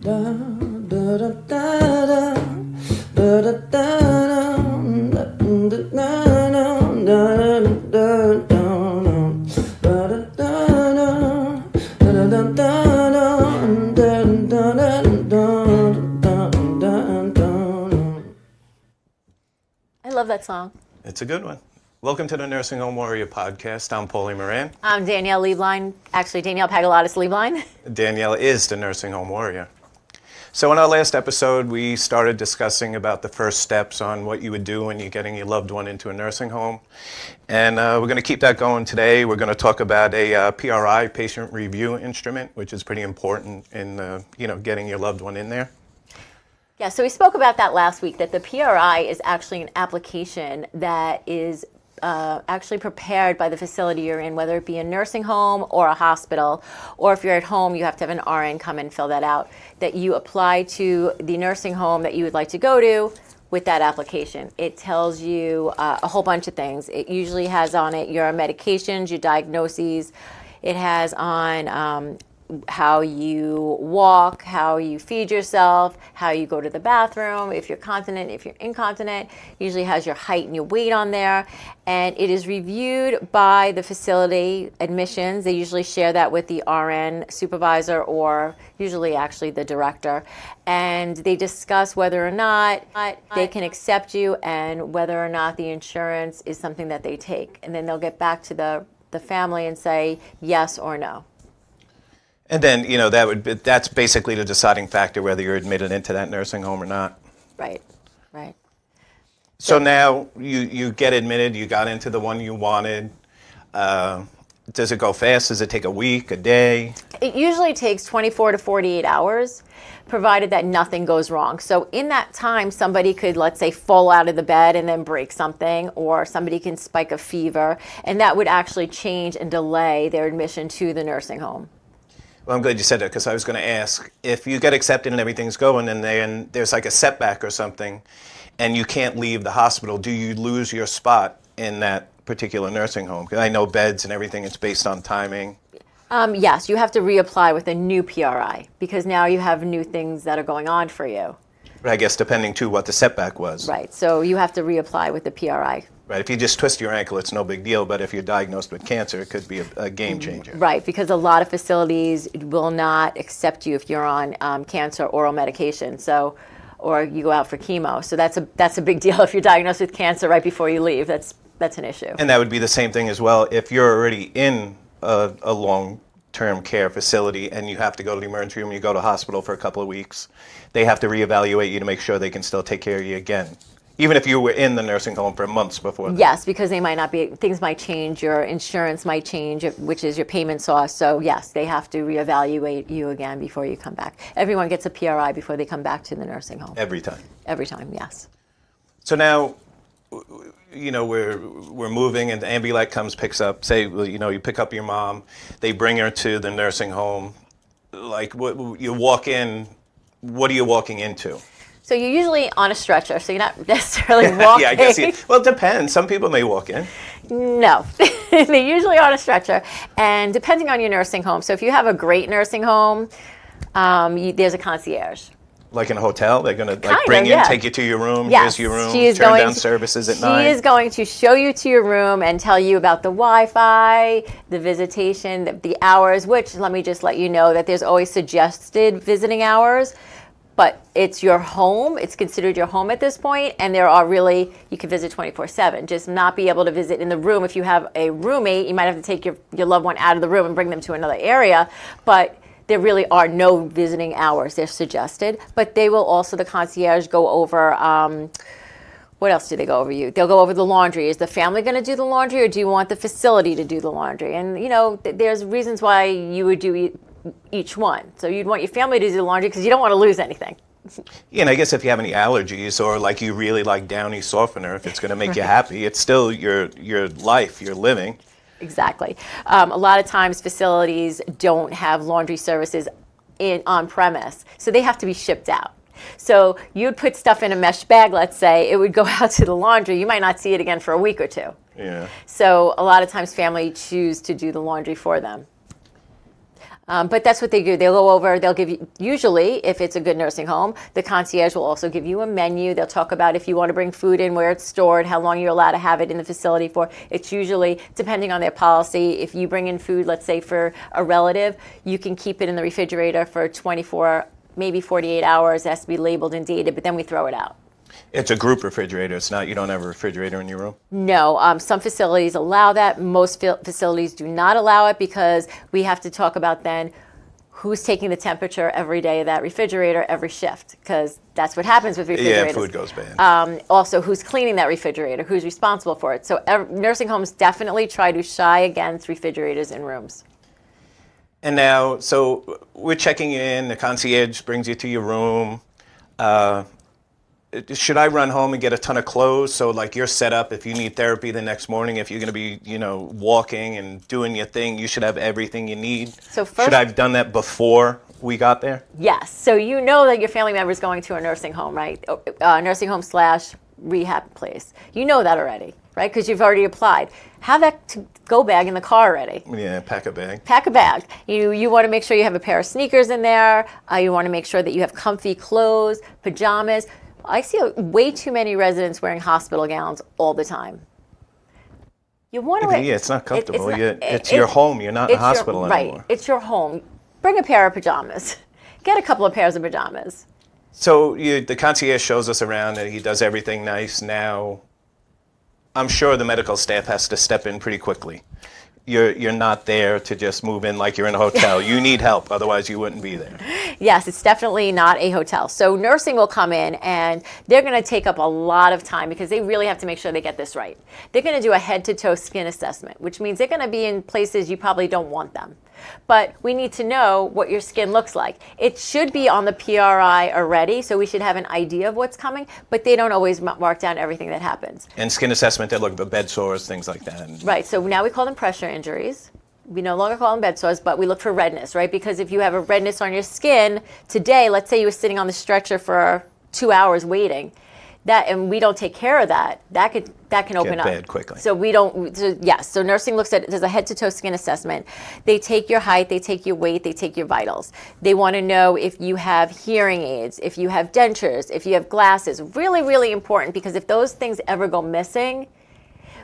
Da, da, da, da, da, da, da, da, I love that song. It's a good one. Welcome to the Nursing Home Warrior Podcast. I'm Paulie Moran. I'm Danielle Lieblein. Actually, Danielle Pagalatis Lieblein. Danielle is the Nursing Home Warrior. So in our last episode, we started discussing about the first steps on what you would do when you're getting your loved one into a nursing home. And we're going to keep that going today. We're going to talk about a PRI, patient review instrument, which is pretty important in getting your loved one in there. Yeah, so we spoke about that last week, that the PRI is actually an application that is actually prepared by the facility you're in, whether it be a nursing home or a hospital, or if you're at home, you have to have an RN come and fill that out, that you apply to the nursing home that you would like to go to with that application. It tells you a whole bunch of things. It usually has on it your medications, your diagnoses. It has on how you walk, how you feed yourself, how you go to the bathroom, if you're continent, if you're incontinent. Usually has your height and your weight on there. And it is reviewed by the facility admissions. They usually share that with the RN supervisor or usually actually the director. And they discuss whether or not they can accept you and whether or not the insurance is something that they take. And then they'll get back to the family and say yes or no. And then, that's basically the deciding factor whether you're admitted into that nursing home or not. Right, right. So now you get admitted, you got into the one you wanted. Does it go fast? Does it take a week, a day? It usually takes 24 to 48 hours, provided that nothing goes wrong. So in that time, somebody could, let's say, fall out of the bed and then break something, or somebody can spike a fever, and that would actually change and delay their admission to the nursing home. Well, I'm glad you said that, because I was going to ask, if you get accepted and everything's going and then there's like a setback or something and you can't leave the hospital, do you lose your spot in that particular nursing home? Because I know beds and everything, it's based on timing. Yes, you have to reapply with a new PRI because now you have new things that are going on for you. But I guess depending too what the setback was. Right, so you have to reapply with the PRI. Right, if you just twist your ankle, it's no big deal, but if you're diagnosed with cancer, it could be a game changer. Right, because a lot of facilities will not accept you if you're on cancer oral medication, or you go out for chemo. So that's a big deal if you're diagnosed with cancer right before you leave. That's an issue. And that would be the same thing as well if you're already in a long-term care facility and you have to go to the emergency room, you go to hospital for a couple of weeks, they have to reevaluate you to make sure they can still take care of you again. Even if you were in the nursing home for months before that. Yes, because they might not be, things might change, your insurance might change, which is your payment source. So yes, they have to reevaluate you again before you come back. Everyone gets a PRI before they come back to the nursing home. Every time. Every time, yes. So now, we're moving and the ambulance comes, picks up, say, you pick up your mom, they bring her to the nursing home. Like, you walk in, what are you walking into? So you're usually on a stretcher, so you're not necessarily walking. Yeah, I guess. Well, it depends. Some people may walk in. No, they're usually on a stretcher. And depending on your nursing home, so if you have a great nursing home, there's a concierge. Like in a hotel, they're going to bring you and take you to your room, yes. here's your room, She is turn going down services at night. She is going to show you to your room and tell you about the Wi-Fi, the visitation, the hours, which let me just let you know that there's always suggested visiting hours. But it's your home, it's considered your home at this point, and there are really, you can visit 24/7, just not be able to visit in the room. If you have a roommate, you might have to take your loved one out of the room and bring them to another area, but there really are no visiting hours. They're suggested, but they will also, the concierge, go over, what else do they go over you? They'll go over the laundry. Is the family going to do the laundry, or do you want the facility to do the laundry? And there's reasons why you would do each one. So you'd want your family to do the laundry because you don't want to lose anything. Yeah, and I guess if you have any allergies or like you really like Downy softener, if it's going to make you happy, it's still your life, you're living. Exactly. A lot of times facilities don't have laundry services on premise, so they have to be shipped out. So you'd put stuff in a mesh bag, let's say, it would go out to the laundry. You might not see it again for a week or two. Yeah. So a lot of times family choose to do the laundry for them. But that's what they do. They'll go over, they'll give you, usually, if it's a good nursing home, the concierge will also give you a menu. They'll talk about if you want to bring food in, where it's stored, how long you're allowed to have it in the facility for. It's usually, depending on their policy, if you bring in food, let's say for a relative, you can keep it in the refrigerator for 24, maybe 48 hours. It has to be labeled and dated, but then we throw it out. It's a group refrigerator. It's not, you don't have a refrigerator in your room? No, some facilities allow that. Most facilities do not allow it because we have to talk about then who's taking the temperature every day of that refrigerator, every shift, because that's what happens with refrigerators. Yeah, food goes bad. Also, who's cleaning that refrigerator? Who's responsible for it? So nursing homes definitely try to shy against refrigerators in rooms. And now, so we're checking in, the concierge brings you to your room. Should I run home and get a ton of clothes? So like you're set up if you need therapy the next morning, if you're going to be, walking and doing your thing, you should have everything you need. So first, should I have done that before we got there? Yes. So you know that your family member is going to a nursing home, right? Nursing home / rehab place. You know that already, right? Because you've already applied. Have that to-go bag in the car already. Yeah, pack a bag. Pack a bag. You want to make sure you have a pair of sneakers in there. You want to make sure that you have comfy clothes, pajamas. I see way too many residents wearing hospital gowns all the time. You want to Yeah, it's not comfortable. It's your home. You're not in a hospital anymore. Right. It's your home. Bring a pair of pajamas. Get a couple of pairs of pajamas. So the concierge shows us around and he does everything nice. Now, I'm sure the medical staff has to step in pretty quickly. You're not there to just move in like you're in a hotel. You need help, otherwise you wouldn't be there. Yes, it's definitely not a hotel. So nursing will come in and they're going to take up a lot of time because they really have to make sure they get this right. They're going to do a head-to-toe skin assessment, which means they're going to be in places you probably don't want them. But we need to know what your skin looks like. It should be on the PRI already, so we should have an idea of what's coming, but they don't always mark down everything that happens. And skin assessment, they look for bed sores, things like that. Right, so now we call them pressure injuries. We no longer call them bed sores, but we look for redness, right? Because if you have a redness on your skin today, let's say you were sitting on the stretcher for 2 hours waiting, and we don't take care of that, that can open up. Get bad quickly. So we don't, so nursing looks at, there's a head-to-toe skin assessment. They take your height, they take your weight, they take your vitals. They want to know if you have hearing aids, if you have dentures, if you have glasses. Really, really important, because if those things ever go missing,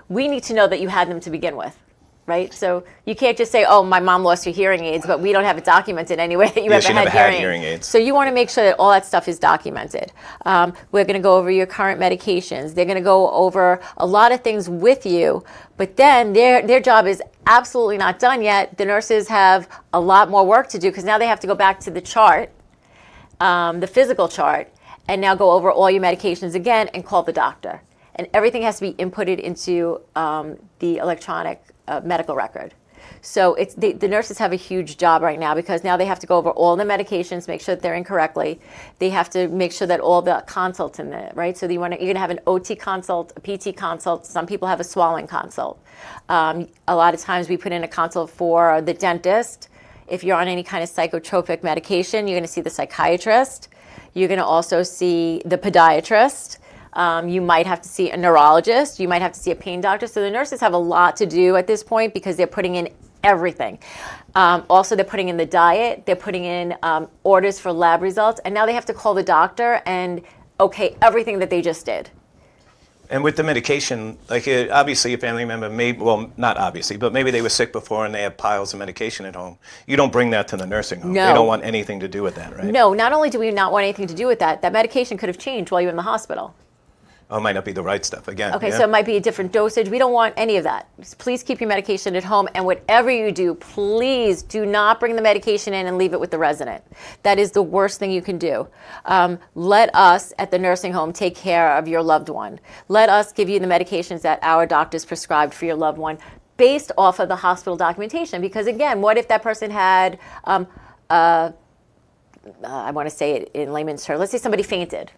we need to know that you had them to begin with. Right? So you can't just say, oh, my mom lost her hearing aids, but we don't have it documented anyway that you ever had hearing aids. So you want to make sure that all that stuff is documented. We're going to go over your current medications. They're going to go over a lot of things with you, but then their job is absolutely not done yet. The nurses have a lot more work to do because now they have to go back to the chart, the physical chart, and now go over all your medications again and call the doctor. And everything has to be inputted into the electronic medical record. So the nurses have a huge job right now because now they have to go over all the medications, make sure that they're in correctly. They have to make sure that all the consults in there, right? So you're going to have an OT consult, a PT consult. Some people have a swallowing consult. A lot of times we put in a consult for the dentist. If you're on any kind of psychotropic medication, you're going to see the psychiatrist. You're going to also see the podiatrist. You might have to see a neurologist. You might have to see a pain doctor. So the nurses have a lot to do at this point because they're putting in everything. Also, they're putting in the diet. They're putting in orders for lab results. And now they have to call the doctor and okay everything that they just did. And with the medication, like obviously a family member not obviously, but maybe they were sick before and they have piles of medication at home. You don't bring that to the nursing home. No. They don't want anything to do with that, right? No, not only do we not want anything to do with that, that medication could have changed while you're in the hospital. Oh, it might not be the right stuff again. Okay, yeah? so it might be a different dosage. We don't want any of that. Please keep your medication at home. And whatever you do, please do not bring the medication in and leave it with the resident. That is the worst thing you can do. Let us at the nursing home take care of your loved one. Let us give you the medications that our doctors prescribed for your loved one based off of the hospital documentation. Because again, what if that person had, I want to say it in layman's terms, let's say somebody fainted.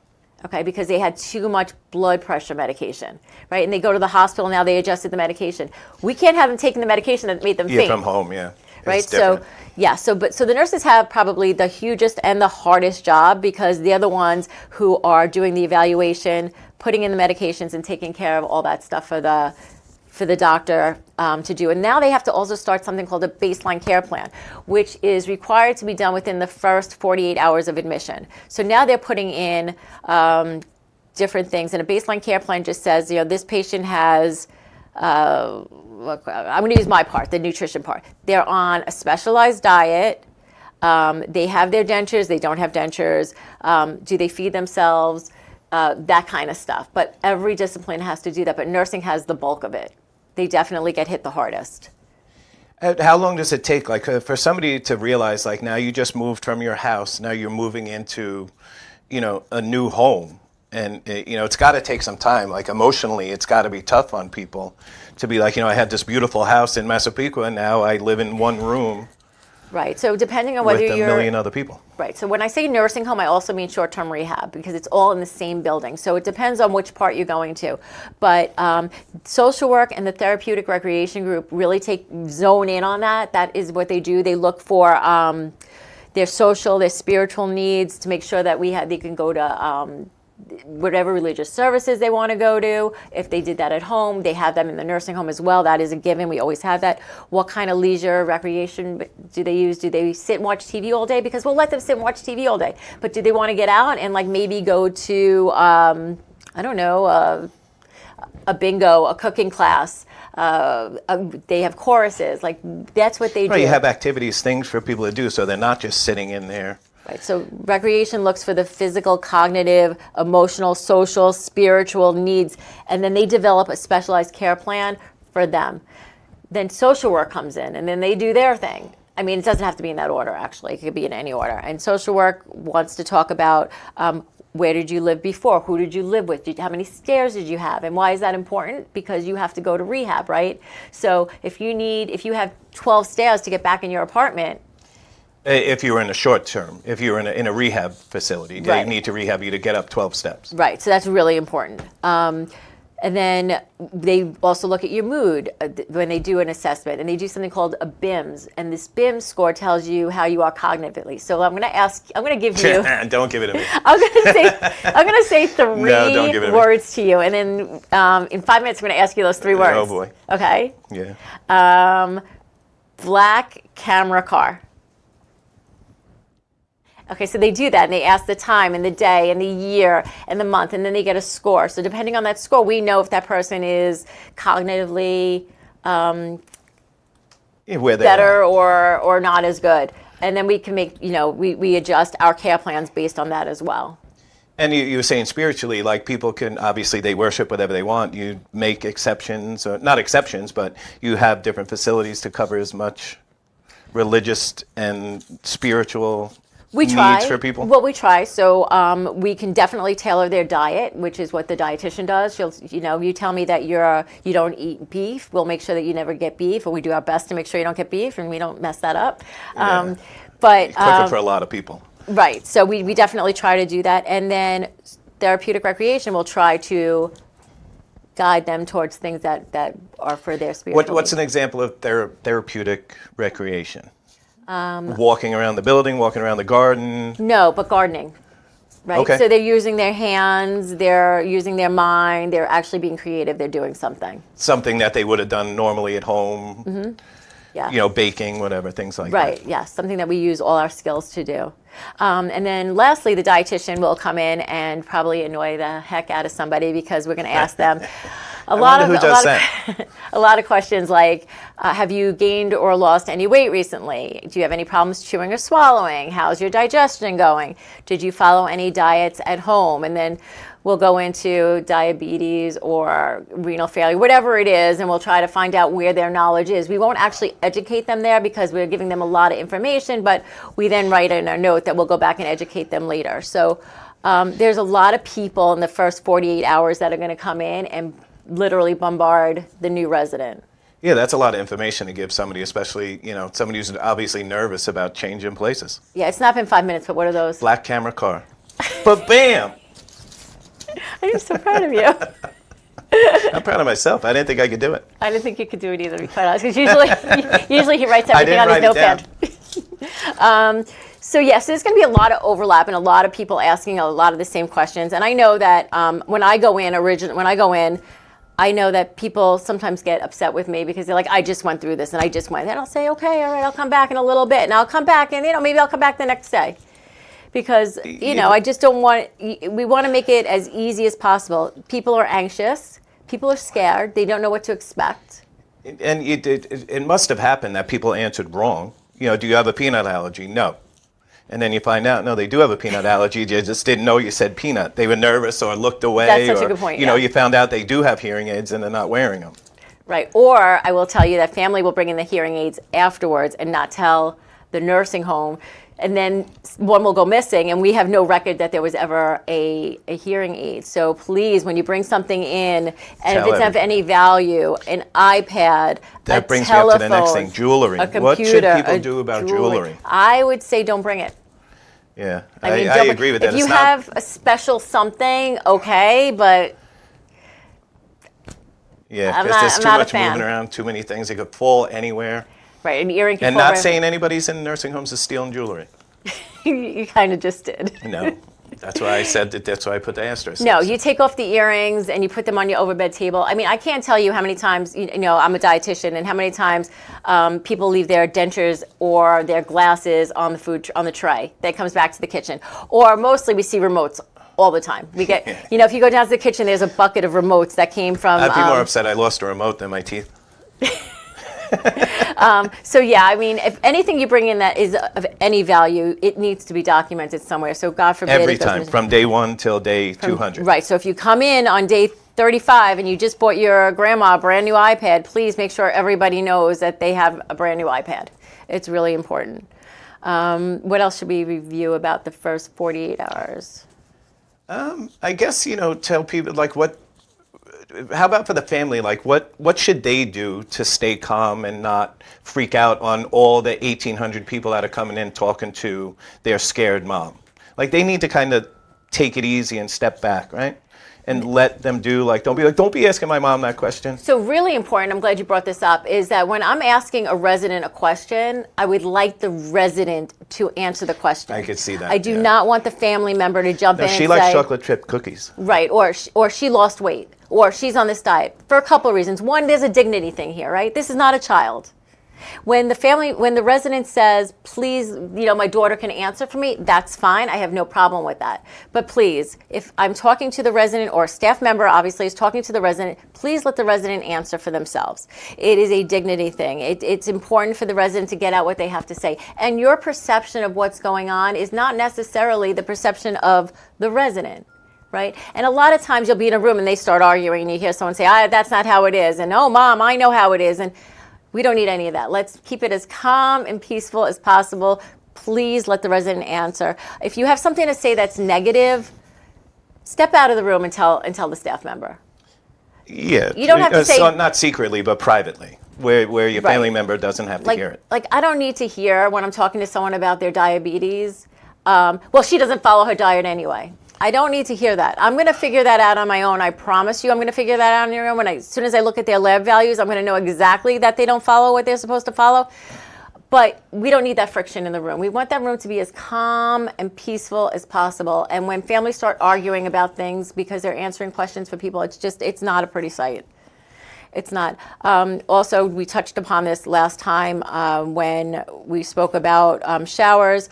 Okay, because they had too much blood pressure medication, right? And they go to the hospital, now they adjusted the medication. We can't have them taking the medication that made them faint. From home, yeah. Right, so the nurses have probably the hugest and the hardest job because they're the ones who are doing the evaluation, putting in the medications and taking care of all that stuff for the doctor to do. And now they have to also start something called a baseline care plan, which is required to be done within the first 48 hours of admission. So now they're putting in different things. And a baseline care plan just says, this patient has, look, I'm going to use my part, the nutrition part. They're on a specialized diet. They have their dentures, they don't have dentures. Do they feed themselves? That kind of stuff. But every discipline has to do that. But nursing has the bulk of it. They definitely get hit the hardest. How long does it take, like, for somebody to realize, like, now you just moved from your house, now you're moving into, a new home, and it's got to take some time. Like, emotionally, it's got to be tough on people to be like, I had this beautiful house in Massapequa, and now I live in one room. Right. So depending on whether with you're a million other people. Right. So when I say nursing home, I also mean short-term rehab because it's all in the same building. So it depends on which part you're going to. But social work and the therapeutic recreation group really zone in on that. That is what they do. They look for their social, their spiritual needs to make sure that they can go to whatever religious services they want to go to. If they did that at home, they have them in the nursing home as well. That is a given. We always have that. What kind of leisure, recreation do they use? Do they sit and watch TV all day? Because we'll let them sit and watch TV all day. But do they want to get out and maybe go to, I don't know, a bingo, a cooking class? They have choruses. That's what they do. Right, you have activities, things for people to do, so they're not just sitting in there. Right. So recreation looks for the physical, cognitive, emotional, social, spiritual needs, and then they develop a specialized care plan for them. Then social work comes in, and then they do their thing. I mean, it doesn't have to be in that order, actually. It could be in any order. And social work wants to talk about where did you live before? Who did you live with? How many stairs did you have? And why is that important? Because you have to go to rehab, right? So if you have 12 stairs to get back in your apartment, if you were in a short term, if you were in a rehab facility, they Right. need to rehab you to get up 12 steps. Right, so that's really important. And then they also look at your mood when they do an assessment, and they do something called a BIMS, and this BIMS score tells you how you are cognitively. So I'm going to give you. Don't give it to me. I'm going to say three No, don't give it to me. words to you, and then in 5 minutes I'm going to ask you those three words. Oh boy. Okay. Yeah. Black camera car. Okay, so they do that, and they ask the time and the day and the year and the month, and then they get a score. So depending on that score, we know if that person is cognitively Where they better are. or not as good. And then we can make, we adjust our care plans based on that as well. And you were saying spiritually, like people can, obviously they worship whatever they want. You make exceptions, or not exceptions, but you have different facilities to cover as much religious and spiritual needs for people? Well, we try. So we can definitely tailor their diet, which is what the dietitian does. She'll, you tell me that you don't eat beef. We'll make sure that you never get beef, or we do our best to make sure you don't get beef, and we don't mess that up. Yeah. But Cooking for a lot of people. Right. So we definitely try to do that, and then therapeutic recreation will try to guide them towards things that are for their spiritual What's an needs. example of therapeutic recreation? Walking around the building, walking around the garden. No, but gardening. Right. Okay. So they're using their hands, they're using their mind, they're actually being creative, they're doing something. Something that they would have done normally at home. Mm-hmm. Yeah. Baking, whatever, things like that. Right, yes, something that we use all our skills to do. And then lastly, the dietitian will come in and probably annoy the heck out of somebody because we're going to ask them a lot of questions like, have you gained or lost any weight recently? Do you have any problems chewing or swallowing? How's your digestion going? Did you follow any diets at home? And then we'll go into diabetes or renal failure, whatever it is, and we'll try to find out where their knowledge is. We won't actually educate them there because we're giving them a lot of information, but we then write in our note that we'll go back and educate them later. So there's a lot of people in the first 48 hours that are going to come in and literally bombard the new resident. Yeah, that's a lot of information to give somebody, especially, somebody who's obviously nervous about changing places. Yeah, it's not been 5 minutes, but what are those? Black camera car. But bam! I am so proud of you. I'm proud of myself. I didn't think I could do it. I didn't think you could do it either, to be quite honest, because usually he writes everything on his notepad. So yes, there's going to be a lot of overlap and a lot of people asking a lot of the same questions. And I know that when I go in, I know that people sometimes get upset with me because they're like, I just went through this and I just went. And I'll say, okay, all right, I'll come back in a little bit. And I'll come back and, maybe I'll come back the next day. Because, I just don't want, we want to make it as easy as possible. People are anxious. People are scared. They don't know what to expect. And it must have happened that people answered wrong. Do you have a peanut allergy? No. And then you find out, no, they do have a peanut allergy. You just didn't know you said peanut. They were nervous or looked away. That's such a good point, You found out they do have hearing aids and they're not wearing them. Right. Or I will tell you that family will bring in the hearing aids afterwards and not tell the nursing home. And then one will go missing, and we have no record that there was ever a hearing aid. So please, when you bring something in, and if it's of any value, an iPad, that brings telephone, me up to the next thing, jewelry. A computer, what should people do about jewelry? I would say don't bring it. Yeah, I mean, I agree with that. If you have a special something, okay, but yeah, because there's too much moving around, too many things. They could fall anywhere. Right, an earring can and fall not saying anybody's in nursing homes is stealing jewelry. You kind of just did. No, that's why I said that. That's why I put the asterisk. No, you take off the earrings and you put them on your overbed table. I mean, I can't tell you how many times, I'm a dietitian, and how many times people leave their dentures or their glasses on the tray that comes back to the kitchen. Or mostly we see remotes all the time. We get, if you go down to the kitchen, there's a bucket of remotes that came from. I'd be more upset I lost a remote than my teeth. So yeah, I mean, if anything you bring in that is of any value, it needs to be documented somewhere. So God forbid. Every time, from day 1 till day 200. Right. So if you come in on day 35 and you just bought your grandma a brand new iPad, please make sure everybody knows that they have a brand new iPad. It's really important. What else should we review about the first 48 hours? I guess, tell people how about for the family? What should they do to stay calm and not freak out on all the 1,800 people that are coming in talking to their scared mom? They need to kind of take it easy and step back, right? And let them don't be asking my mom that question. So really important, I'm glad you brought this up, is that when I'm asking a resident a question, I would like the resident to answer the question. I could see that. I do not want the family member to jump in and say. She likes chocolate chip cookies. Right, or she lost weight, or she's on this diet, for a couple of reasons. One, there's a dignity thing here, right? This is not a child. When the resident says, please, my daughter can answer for me, that's fine. I have no problem with that. But please, if I'm talking to the resident, or a staff member obviously is talking to the resident, please let the resident answer for themselves. It is a dignity thing. It's important for the resident to get out what they have to say. And your perception of what's going on is not necessarily the perception of the resident. Right? And a lot of times you'll be in a room and they start arguing and you hear someone say, that's not how it is. And, oh, Mom, I know how it is. And we don't need any of that. Let's keep it as calm and peaceful as possible. Please let the resident answer. If you have something to say that's negative, step out of the room and tell the staff member. Yeah. You don't have to say. Not secretly, but privately, where your family member doesn't have to hear it. I don't need to hear when I'm talking to someone about their diabetes. Well, she doesn't follow her diet anyway. I don't need to hear that. I'm going to figure that out on my own. I promise you I'm going to figure that out on your own. As soon as I look at their lab values, I'm going to know exactly that they don't follow what they're supposed to follow. But we don't need that friction in the room. We want that room to be as calm and peaceful as possible. And when families start arguing about things because they're answering questions for people, it's not a pretty sight. It's not. Also, we touched upon this last time when we spoke about showers.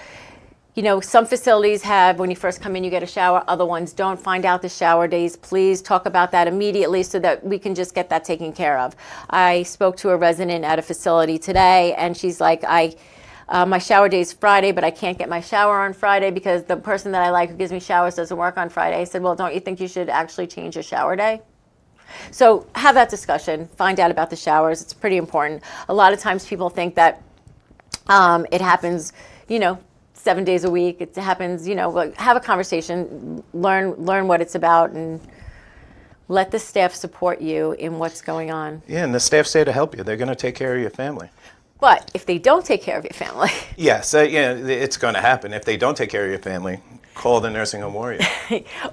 Some facilities have, when you first come in, you get a shower. Other ones don't. Find out the shower days. Please talk about that immediately so that we can just get that taken care of. I spoke to a resident at a facility today, and she's like, my shower day is Friday, but I can't get my shower on Friday because the person that I like who gives me showers doesn't work on Friday. I said, well, don't you think you should actually change your shower day? So have that discussion. Find out about the showers. It's pretty important. A lot of times people think that it happens, 7 days a week. It happens, have a conversation, learn what it's about, and let the staff support you in what's going on. Yeah, and the staff's there to help you. They're going to take care of your family. But if they don't take care of your family. Yes, it's going to happen. If they don't take care of your family, call the nursing home warrior.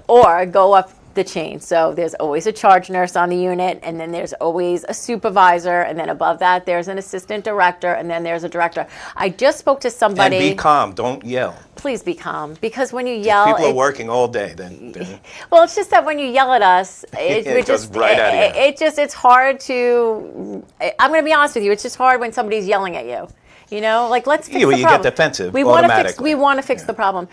Or go up the chain. So there's always a charge nurse on the unit, and then there's always a supervisor, and then above that there's an assistant director, and then there's a director. I just spoke to somebody. And be calm. Don't yell. please be calm, because when you If yell, people are working all day, then well, it's just that when you yell at us, It we're goes just, right out of your head. it's hard to, I'm going to be honest with you, it's just hard when somebody's yelling at you. You know, like, let's fix the you problem. get defensive We want to fix. automatically. We want to fix the problem.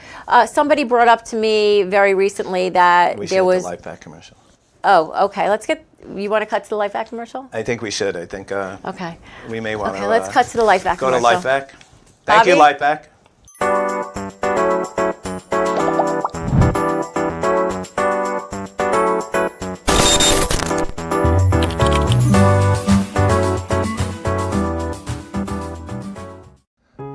Somebody brought up to me very recently that we should there have was. the LifeVac commercial. Oh, okay. Let's get. You want to cut to the LifeVac commercial? I think we should. I think Okay. we may want to. Okay, let's cut to the LifeVac Go to commercial. LifeVac. Thank you, Bobby? LifeVac.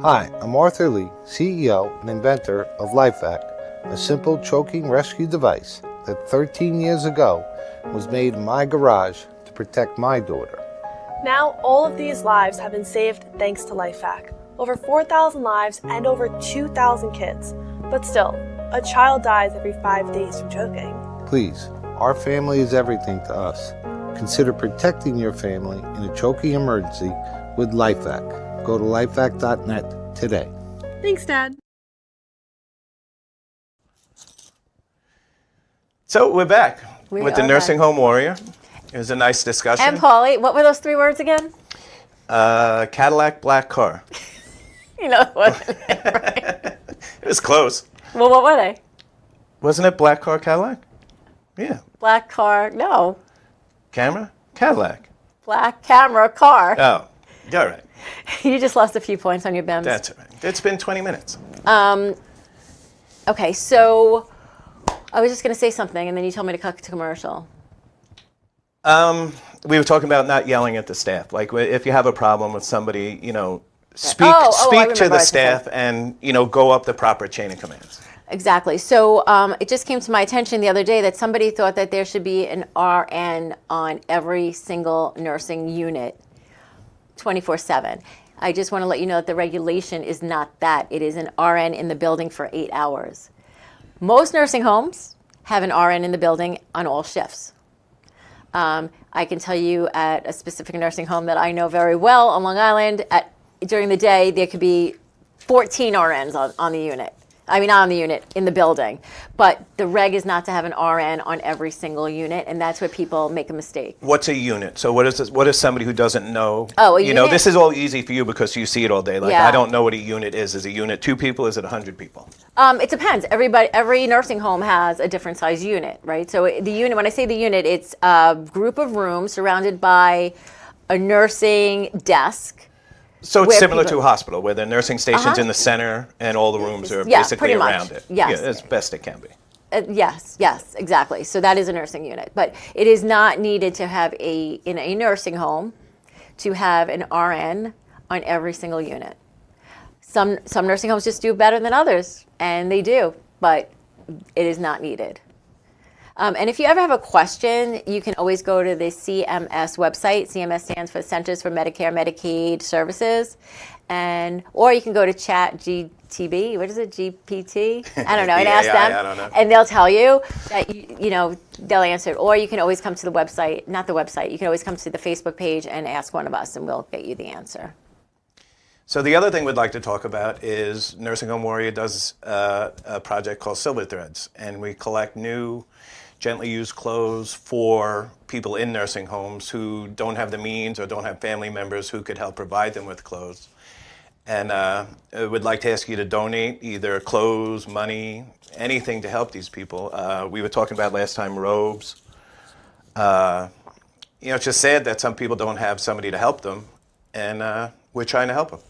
Hi, I'm Arthur Lee, CEO and inventor of LifeVac, a simple choking rescue device that 13 years ago was made in my garage to protect my daughter. Now, all of these lives have been saved thanks to LifeVac. Over 4,000 lives and over 2,000 kids. But still, a child dies every 5 days from choking. Please, our family is everything to us. Consider protecting your family in a choking emergency with LifeVac. Go to lifevac.net today. Thanks, Dad. So we're back We with the are nursing back. home warrior. It was a nice discussion. And Paulie, what were those 3 words again? Cadillac black car. You know, wasn't it? Right? It was close. Well, what were they? Wasn't it black car Cadillac? Yeah. Black car? No. Camera? Cadillac. Black camera car. Oh, all right. You just lost a few points on your BIMs. That's all right. It's been 20 minutes. Okay, so I was just going to say something, and then you told me to cut to commercial. We were talking about not yelling at the staff. Like if you have a problem with somebody, speak I speak to remember the what you staff and, go up the proper chain of commands. Exactly. So it just came to my attention the other day that somebody thought that there should be an RN on every single nursing unit 24/7. I just want to let you know that the regulation is not that. It is an RN in the building for 8 hours. Most nursing homes have an RN in the building on all shifts. I can tell you at a specific nursing home that I know very well on Long Island, during the day, there could be 14 RNs on the unit. I mean, not on the unit, in the building. But the reg is not to have an RN on every single unit, and that's where people make a mistake. What's a unit? So what is this, what is somebody who doesn't know? Oh, a unit? This is all easy for you because you see it all day. Like, Yeah. I don't know what a unit is. Is a unit 2 people? Is it 100 people? It depends. Every nursing home has a different size unit, right? So the unit, when I say the unit, it's a group of rooms surrounded by a nursing desk. So it's Where similar people- to a hospital where the nursing station's Uh-huh. in the center and all the rooms are Yeah, basically pretty much. around it. Yes. Yeah, as best it can be. Yes, exactly. So that is a nursing unit. But it is not needed to have in a nursing home to have an RN on every single unit. Some nursing homes just do better than others, and they do, but it is not needed. And if you ever have a question, you can always go to the CMS website. CMS stands for Centers for Medicare Medicaid Services. Or you can go to ChatGTB, what is it, GPT? I don't know, and ask them. I don't know. And they'll tell you that, they'll answer it. Or you can always come to the website, not the website, you can always come to the Facebook page and ask one of us, and we'll get you the answer. So the other thing we'd like to talk about is Nursing Home Warrior does a project called Silver Threads, and we collect new, gently used clothes for people in nursing homes who don't have the means or don't have family members who could help provide them with clothes. And we'd like to ask you to donate either clothes, money, anything to help these people. We were talking about last time robes. It's just sad that some people don't have somebody to help them, and we're trying to help them.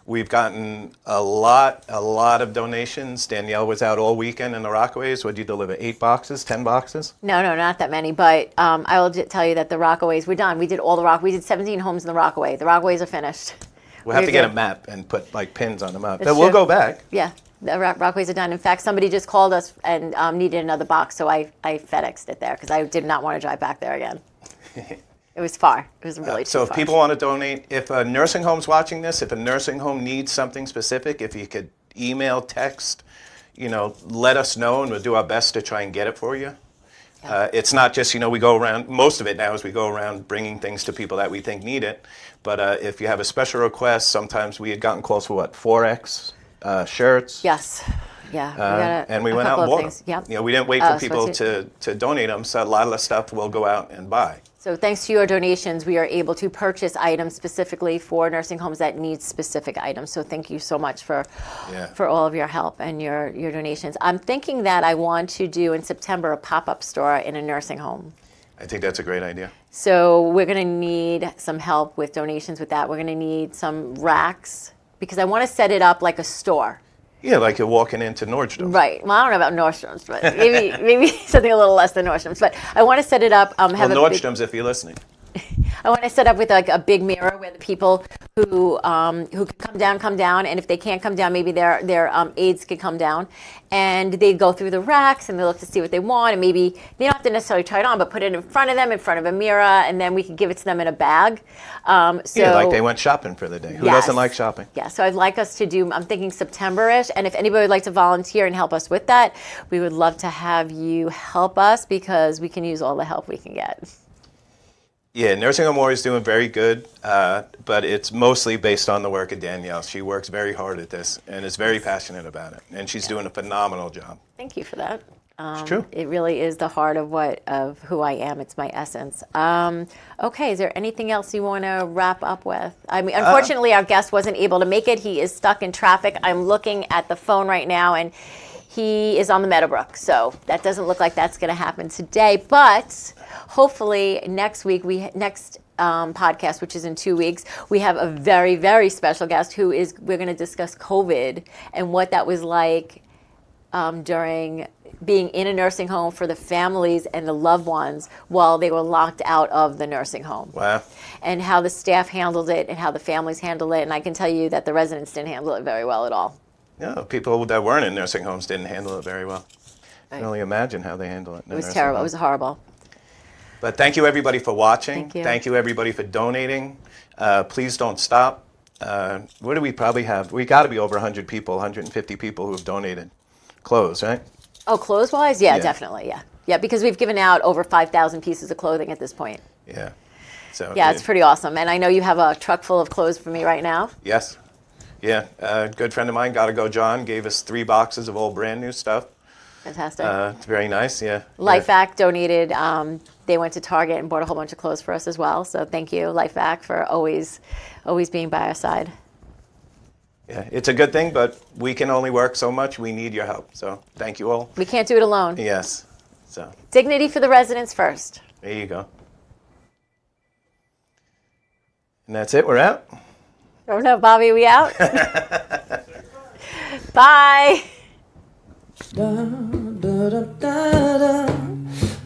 We've gotten a lot of donations. Danielle was out all weekend in the Rockaways. What did you deliver, 8 boxes, 10 boxes? No, not that many, but I will tell you that the Rockaways, we're done. We did we did 17 homes in the Rockaway. The Rockaways are finished. We'll have We're to get a good. map and put pins on the map. That's But we'll true. go back. Yeah, the Rockaways are done. In fact, somebody just called us and needed another box, so I FedExed it there because I did not want to drive back there again. It was far. It was really too So if far. people want to donate, if a nursing home's watching this, if a nursing home needs something specific, if you could email, text, let us know, and we'll do our best to try and get it for you. It's not just, we go around, most of it now is we go around bringing things to people that we think need it. But if you have a special request, sometimes we had gotten calls for 4X shirts. Yes. Yeah. We got And we a went out couple and of bought things. them. Yep. We didn't wait Oh, for people to donate them, so a lot of the stuff we'll go out and buy. So thanks to your donations, we are able to purchase items specifically for nursing homes that need specific items. So thank you so much for all of your help and your donations. I'm thinking that I want to do in September a pop-up store in a nursing home. I think that's a great idea. So we're going to need some help with donations with that. We're going to need some racks because I want to set it up like a store. Yeah, like you're walking into Nordstrom's. Right. Well, I don't know about Nordstrom's, but maybe something a little less than Nordstrom's. But I want to set it up. Have Well, a Nordstrom's, if you're listening. I want to set up with like a big mirror where the people who could come down, and if they can't come down, maybe their aides could come down, and they go through the racks and they look to see what they want, and maybe they don't have to necessarily try it on, but put it in front of them, in front of a mirror, and then we can give it to them in a bag. Yeah, like they went shopping for the day. Who doesn't like shopping? Yeah, so I'd like us to do, I'm thinking September-ish, and if anybody would like to volunteer and help us with that, we would love to have you help us because we can use all the help we can get. Yeah, Nursing Home Warrior is doing very good, but it's mostly based on the work of Danielle. She works very hard at this and is very passionate about it, and she's doing a phenomenal job. Thank you for that. It's true. It really is the heart of who I am. It's my essence. Okay, is there anything else you want to wrap up with? I mean, unfortunately, our guest wasn't able to make it. He is stuck in traffic. I'm looking at the phone right now, and he is on the Meadowbrook, so that doesn't look like that's going to happen today. But hopefully next week, podcast, which is in 2 weeks, we have a very, very special guest we're going to discuss COVID and what that was like during being in a nursing home for the families and the loved ones while they were locked out of the nursing home. Wow. And how the staff handled it and how the families handled it. And I can tell you that the residents didn't handle it very well at all. No, people that weren't in nursing homes didn't handle it very well. I can only imagine how they handle it. It was terrible. It was horrible. But thank you, everybody, for watching. Thank you. Thank you, everybody, for donating. Please don't stop. What do we probably have? We got to be over 100 people, 150 people who have donated clothes, right? Oh, clothes-wise? Yeah, definitely, yeah. Yeah, because we've given out over 5,000 pieces of clothing at this point. Yeah. So yeah, it's pretty awesome. And I know you have a truck full of clothes for me right now. Yes. Yeah, a good friend of mine, Gotta Go John, gave us 3 boxes of all brand new stuff. Fantastic. It's very nice, yeah. LifeVac donated. They went to Target and bought a whole bunch of clothes for us as well. So thank you, LifeVac, for always being by our side. Yeah, it's a good thing, but we can only work so much. We need your help. So thank you all. We can't do it alone. Yes. So Dignity for the residents first. there you go. And that's it. We're out. Oh no, Bobby, we out? Bye. Da, da, da, da, da,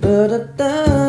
da, da, da.